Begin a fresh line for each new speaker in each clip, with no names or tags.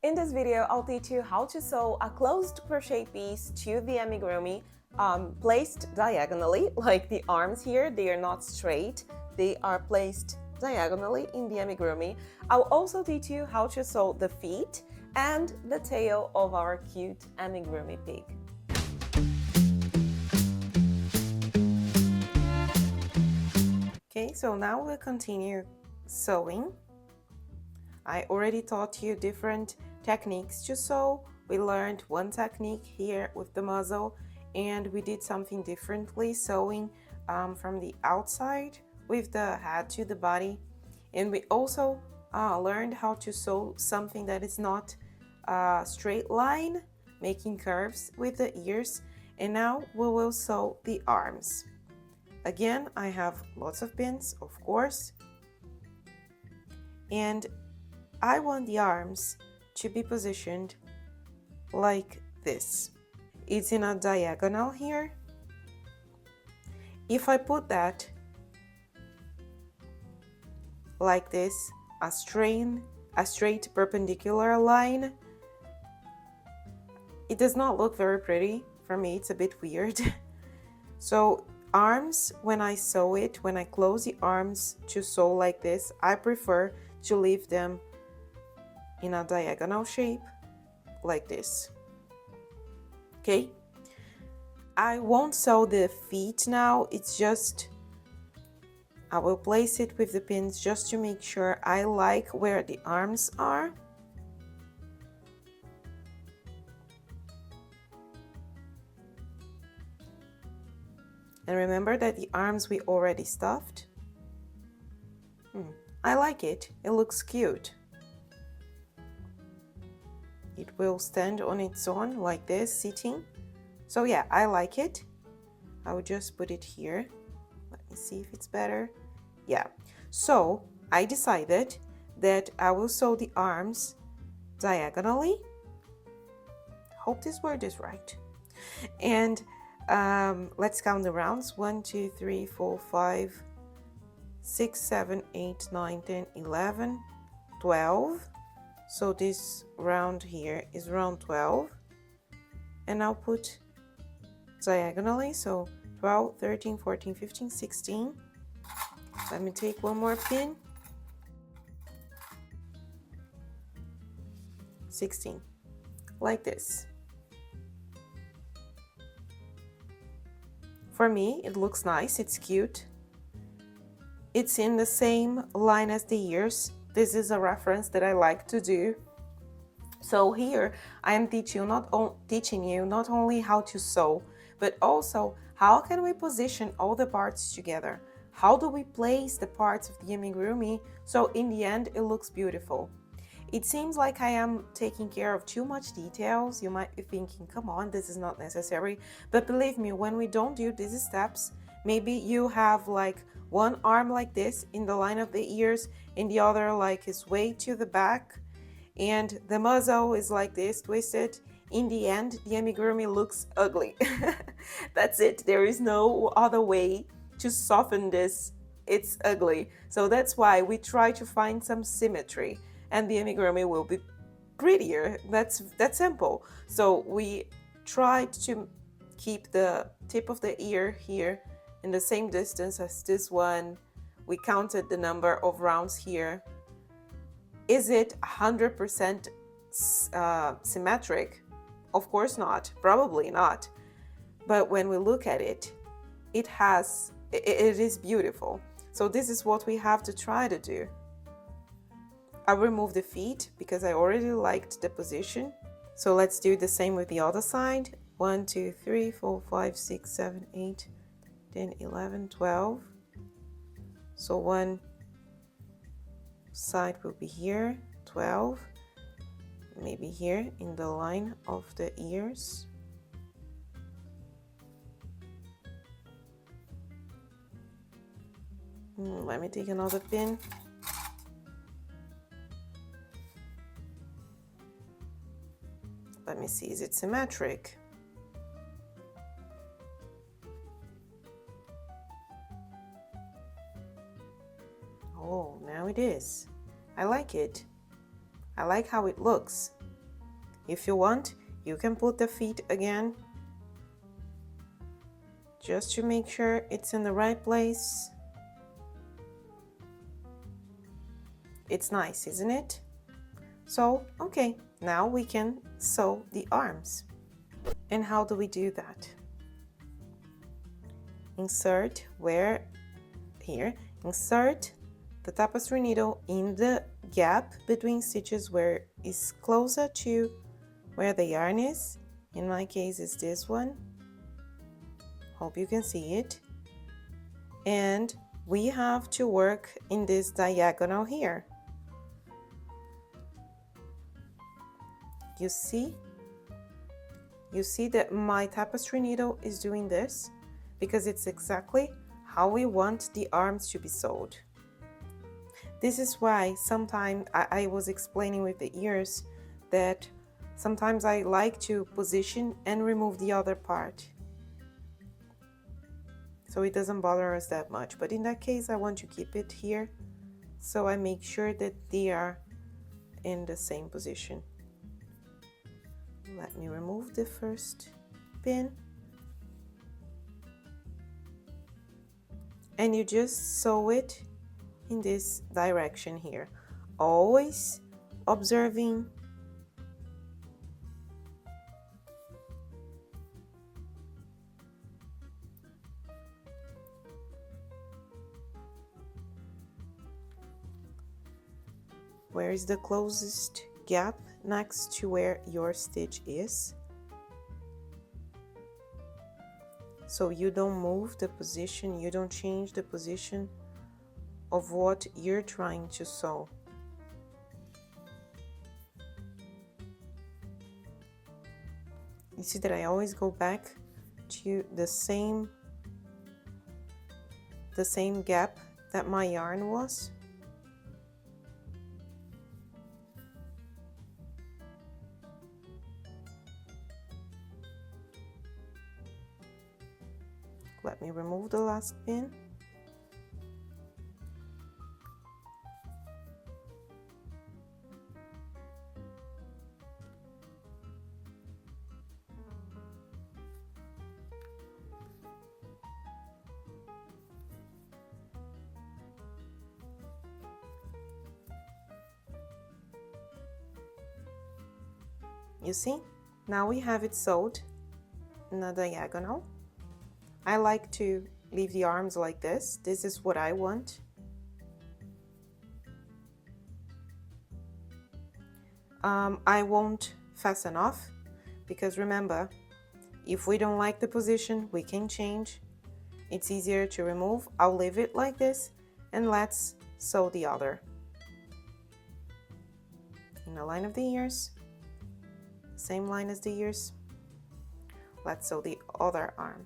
In this video, I'll teach you how to sew a closed crochet piece to the amigurumi placed diagonally, like the arms here. They are not straight, they are placed diagonally in the amigurumi. I'll also teach you how to sew the feet and the tail of our cute amigurumi pig. Okay, so now we'll continue sewing. I already taught you different techniques to sew. We learned one technique here with the muzzle, and we did something differently, sewing from the outside with the head to the body. And we also learned how to sew something that is not a straight line, making curves with the ears. And now we will sew the arms. Again, I have lots of pins, of course, and I want the arms to be positioned like this. It's in a diagonal here. If I put that like this, a straight perpendicular line, it does not look very pretty. For me, it's a bit weird. So arms, when I sew it, when I close the arms to sew like this, I prefer to leave them in a diagonal shape like this. Okay, I won't sew the feet now. It's just I will place it with the pins just to make sure I like where the arms are. And remember that the arms we already stuffed. I like it. It looks cute. It will stand on its own like this, sitting. So yeah, I like it. I will just put it here. Let me see if it's better. Yeah. So I decided that I will sew the arms diagonally. Hope this word is right. And let's count the rounds. 1, 2, 3, 4, 5, 6, 7, 8, 9, 10, 11, 12. So this round here is round 12, and I'll put diagonally, so 12, 13, 14, 15, 16. Let me take one more pin. 16, like this. For me, it looks nice, it's cute. It's in the same line as the ears. This is a reference that I like to do. So here I am teaching you not only how to sew, but also how can we position all the parts together? How do we place the parts of the amigurumi so in the end it looks beautiful? It seems like I am taking care of too much details. You might be thinking, come on, this is not necessary. But believe me, when we don't do these steps, maybe you have like one arm like this in the line of the ears and the other like is way to the back, and the muzzle is like this, twisted. In the end, the amigurumi looks ugly. That's it. There is no other way to soften this. It's ugly. So that's why we try to find some symmetry, and the amigurumi will be prettier. That's simple. So we tried to keep the tip of the ear here in the same distance as this one. We counted the number of rounds here. Is it 100% symmetric? Of course not, probably not. But when we look at it, it is beautiful. So this is what we have to try to do. I'll remove the feet because I already liked the position. So let's do the same with the other side. 1, 2, 3, 4, 5, 6, 7, 8, 10, 11, 12. So one side will be here, 12, maybe here in the line of the ears. Let me take another pin. Let me see, is it symmetric? Oh, now it is. I like it. I like how it looks. If you want, you can put the feet again, just to make sure it's in the right place. It's nice, isn't it? So, okay, now we can sew the arms. And how do we do that? Insert insert the tapestry needle in the gap between stitches where it's closer to where the yarn is. In my case, it's this one. Hope you can see it. And we have to work in this diagonal here. You see that my tapestry needle is doing this because it's exactly how we want the arms to be sewed. This is why sometimes I was explaining with the ears that sometimes I like to position and remove the other part, so it doesn't bother us that much. But in that case, I want to keep it here, so I make sure that they are in the same position. Let me remove the first pin. And you just sew it in this direction here, always observing where is the closest gap next to where your stitch is, so you don't move the position, you don't change the position of what you're trying to sew. You see that I always go back to the same gap that my yarn was. Let me remove the last pin. You see, now we have it sewed in a diagonal. I like to leave the arms like this. This is what I want. I won't fasten off because remember, if we don't like the position, we can change. It's easier to remove. I'll leave it like this and let's sew the other. In the line of the ears, same line as the ears. Let's sew the other arm.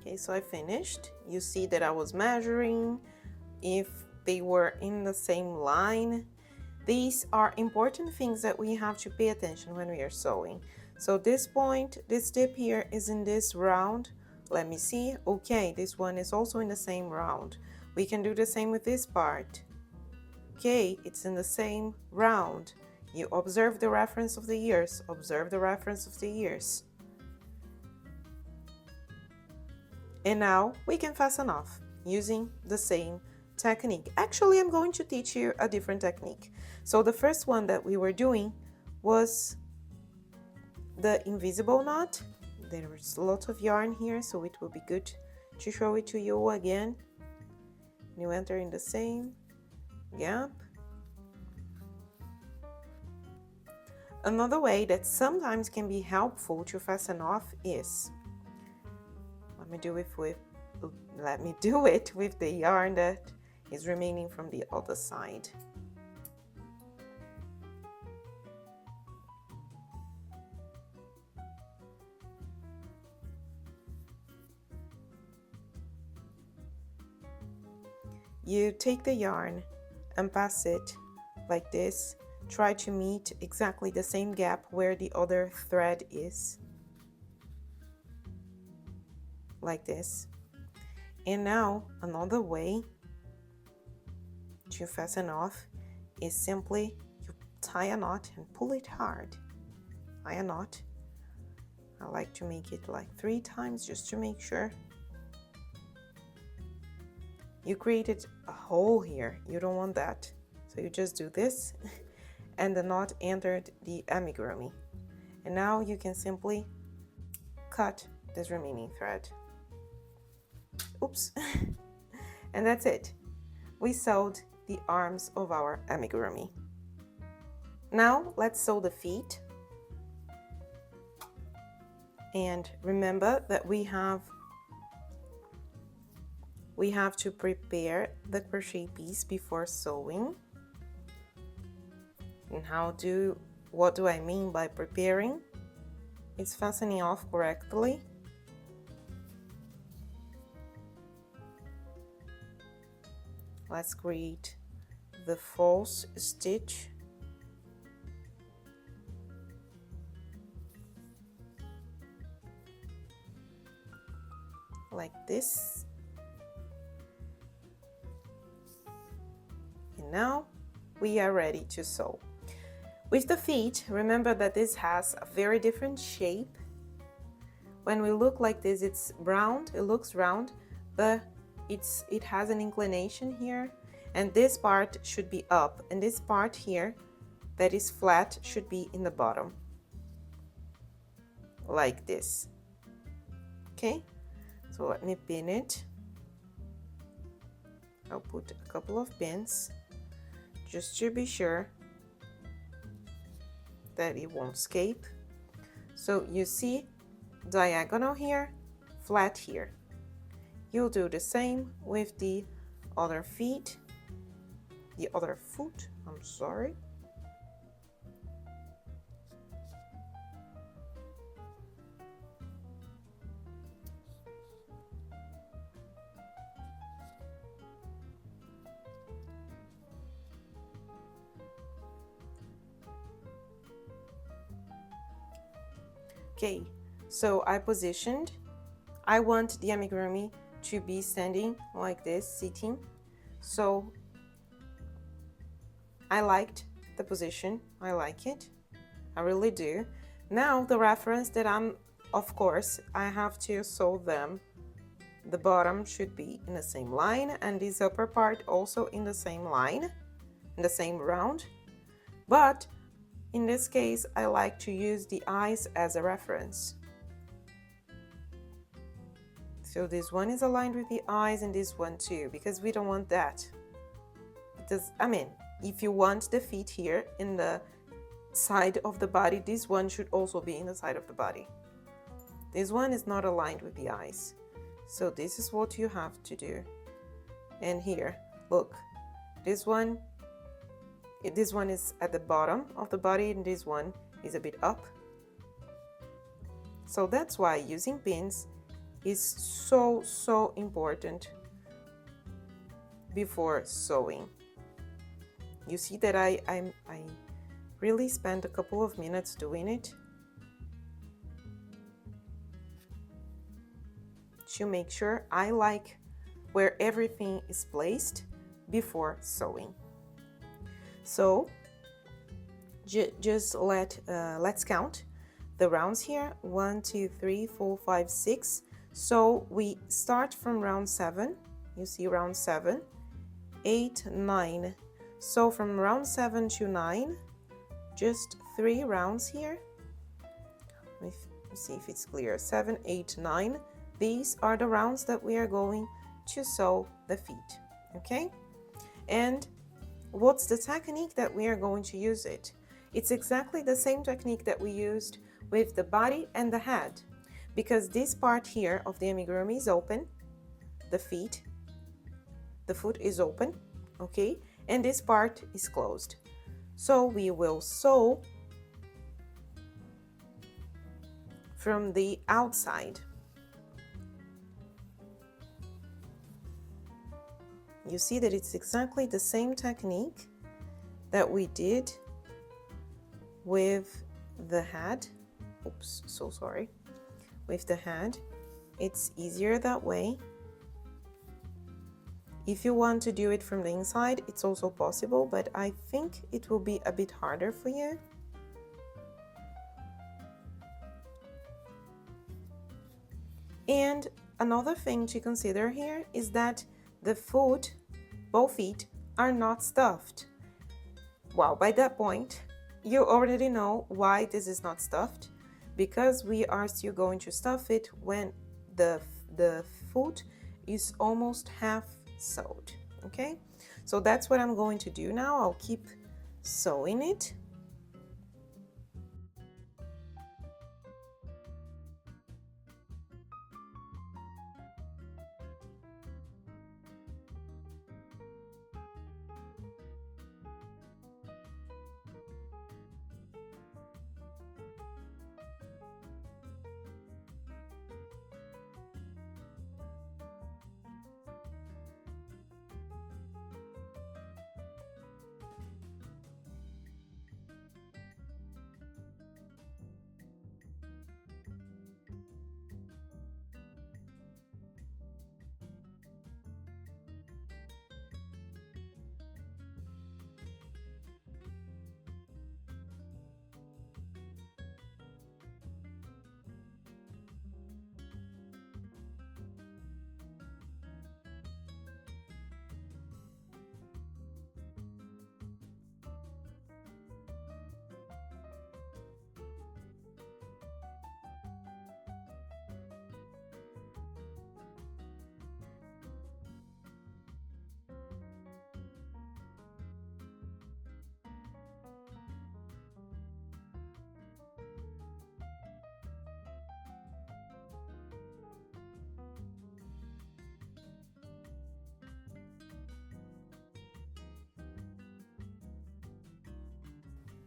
Okay, so I finished. You see that I was measuring if they were in the same line. These are important things that we have to pay attention when we are sewing. So this point, this tip here is in this round. Let me see. Okay, this one is also in the same round. We can do the same with this part. Okay, it's in the same round. You observe the reference of the ears. Observe the reference of the ears. And now we can fasten off using the same technique. Actually, I'm going to teach you a different technique. So the first one that we were doing was the invisible knot. There is a lot of yarn here, so it will be good to show it to you again. You enter in the same gap. Another way that sometimes can be helpful to fasten off is, let me do it with the yarn that is remaining from the other side. You take the yarn and pass it like this. Try to meet exactly the same gap where the other thread is. Like this. And now another way to fasten off is simply you tie a knot and pull it hard. Tie a knot. I like to make it like 3 times just to make sure. You created a hole here. You don't want that. So you just do this and the knot entered the amigurumi. And now you can simply cut this remaining thread. Oops. And that's it. We sewed the arms of our amigurumi. Now let's sew the feet. And remember that we have to prepare the crochet piece before sewing. And what do I mean by preparing? It's fastening off correctly. Let's create the false stitch. Like this. And now we are ready to sew. With the feet, remember that this has a very different shape. When we look like this, it's round, it looks round, but it has an inclination here, and this part should be up, and this part here that is flat should be in the bottom. Like this. Okay? So let me pin it. I'll put a couple of pins just to be sure that it won't escape. So you see diagonal here, flat here. You'll do the same with the other foot, I'm sorry. Okay, so I positioned. I want the amigurumi to be standing like this, sitting. So I liked the position. I like it. I really do. Now the reference that of course, I have to sew them. The bottom should be in the same line and this upper part also in the same line, in the same round. But in this case, I like to use the eyes as a reference. So this one is aligned with the eyes and this one too, because we don't want that. Because, I mean, if you want the feet here in the side of the body, this one should also be in the side of the body. This one is not aligned with the eyes. So this is what you have to do. And here, look, this one is at the bottom of the body and this one is a bit up. So that's why using pins, is so important before sewing. You see that I really spent a couple of minutes doing it to make sure I like where everything is placed before sewing. So just let's count the rounds here. 1, 2, 3, 4, 5, 6. So we start from round 7. You see round 7, 8, 9. So from round 7 to 9, just 3 rounds here. Let me see if it's clear. 7, 8, 9. These are the rounds that we are going to sew the feet. Okay? And what's the technique that we are going to use it? It's exactly the same technique that we used with the body and the head, because this part here of the amigurumi is open, the foot is open, okay, and this part is closed. So we will sew from the outside. You see that it's exactly the same technique that we did with the head. Oops, so sorry. With the head, it's easier that way. If you want to do it from the inside, it's also possible, but I think it will be a bit harder for you. And another thing to consider here is that the foot, both feet, are not stuffed. Well, by that point, you already know why this is not stuffed, because we are still going to stuff it when the foot is almost half sewed. Okay, so that's what I'm going to do now. I'll keep sewing it.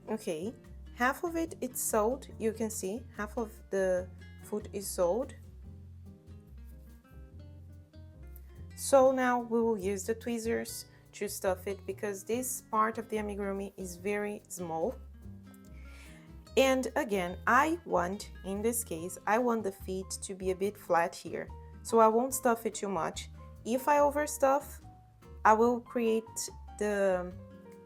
Okay, half of it's sewed. You can see half of the foot is sewed. So now we will use the tweezers to stuff it, because this part of the amigurumi is very small. And again, in this case, I want the feet to be a bit flat here, so I won't stuff it too much. If I overstuff, I will create the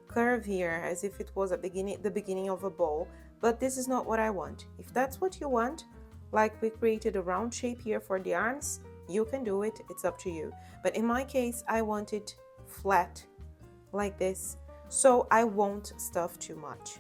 curve here as if it was the beginning of a bowl, but this is not what I want. If that's what you want, like we created a round shape here for the arms, you can do it, it's up to you. But in my case, I want it flat like this, so I won't stuff too much.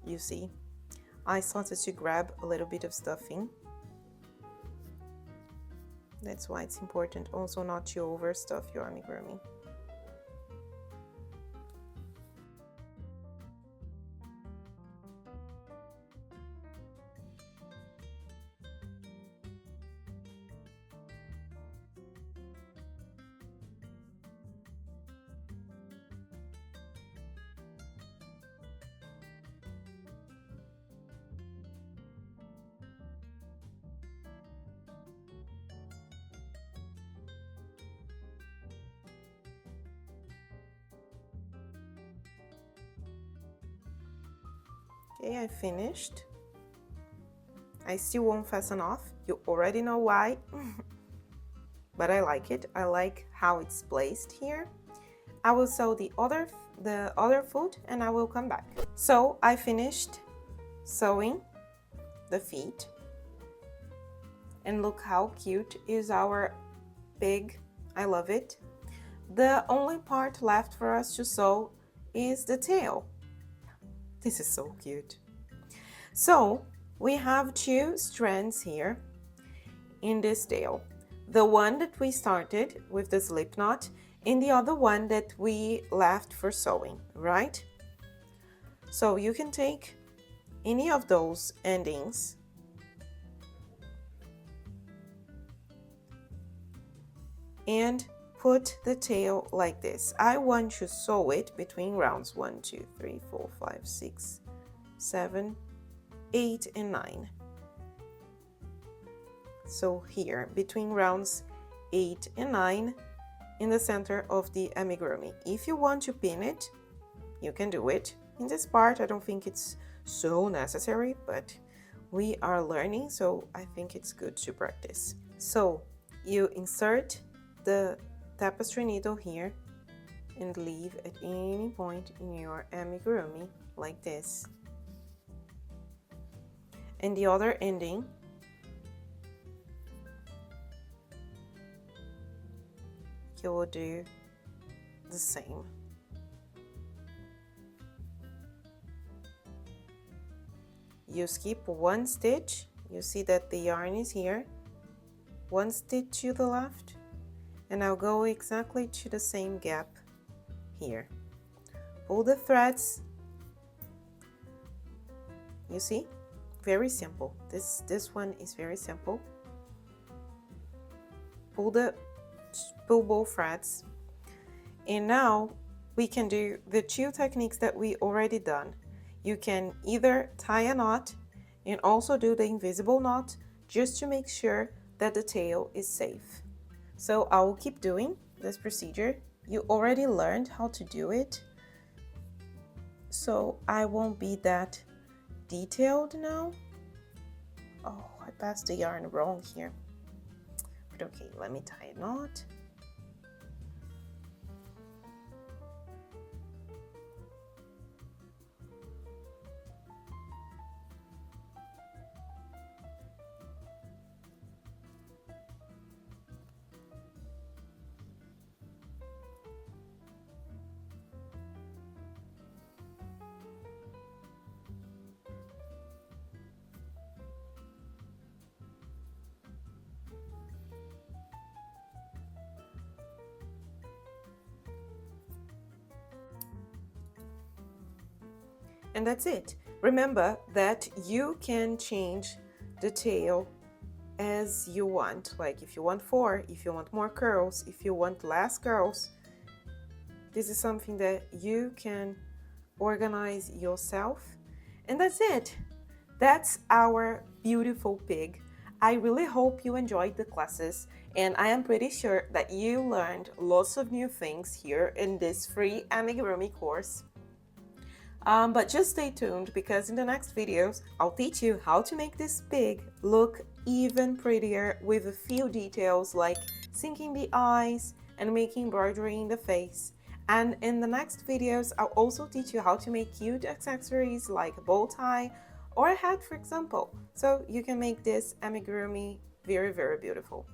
You see, I started to grab a little bit of stuffing. That's why it's important also not to overstuff your amigurumi. Okay, I finished. I still won't fasten off. You already know why. But I like it. I like how it's placed here. I will sew the other foot and I will come back. So I finished sewing the feet. And look how cute is our pig. I love it. The only part left for us to sew is the tail. This is so cute. So we have two strands here in this tail. The one that we started with the slip knot and the other one that we left for sewing, right? So you can take any of those endings and put the tail like this. I want to sew it between rounds 1, 2, 3, 4, 5, 6, 7, 8, and 9. So here, between rounds 8 and 9, in the center of the amigurumi. If you want to pin it, you can do it. In this part, I don't think it's so necessary, but we are learning, so I think it's good to practice. So you insert the tapestry needle here and leave at any point in your amigurumi like this. And the other ending, you will do the same. You skip one stitch. You see that the yarn is here. One stitch to the left, and I'll go exactly to the same gap here. Pull the threads. You see? Very simple. This one is very simple. Pull both threads. And now we can do the two techniques that we already done. You can either tie a knot and also do the invisible knot just to make sure that the tail is safe. So I will keep doing this procedure. You already learned how to do it, so I won't be that detailed now. Oh, I passed the yarn wrong here. But okay, let me tie a knot. And that's it. Remember that you can change the tail as you want. Like if you want 4, if you want more curls, if you want less curls. This is something that you can organize yourself. And that's it. That's our beautiful pig. I really hope you enjoyed the classes, and I am pretty sure that you learned lots of new things here in this free amigurumi course. But just stay tuned, because in the next videos, I'll teach you how to make this pig look even prettier with a few details like sinking the eyes and making embroidery in the face. And in the next videos, I'll also teach you how to make cute accessories like a bow tie or a hat, for example. So you can make this amigurumi very, very beautiful.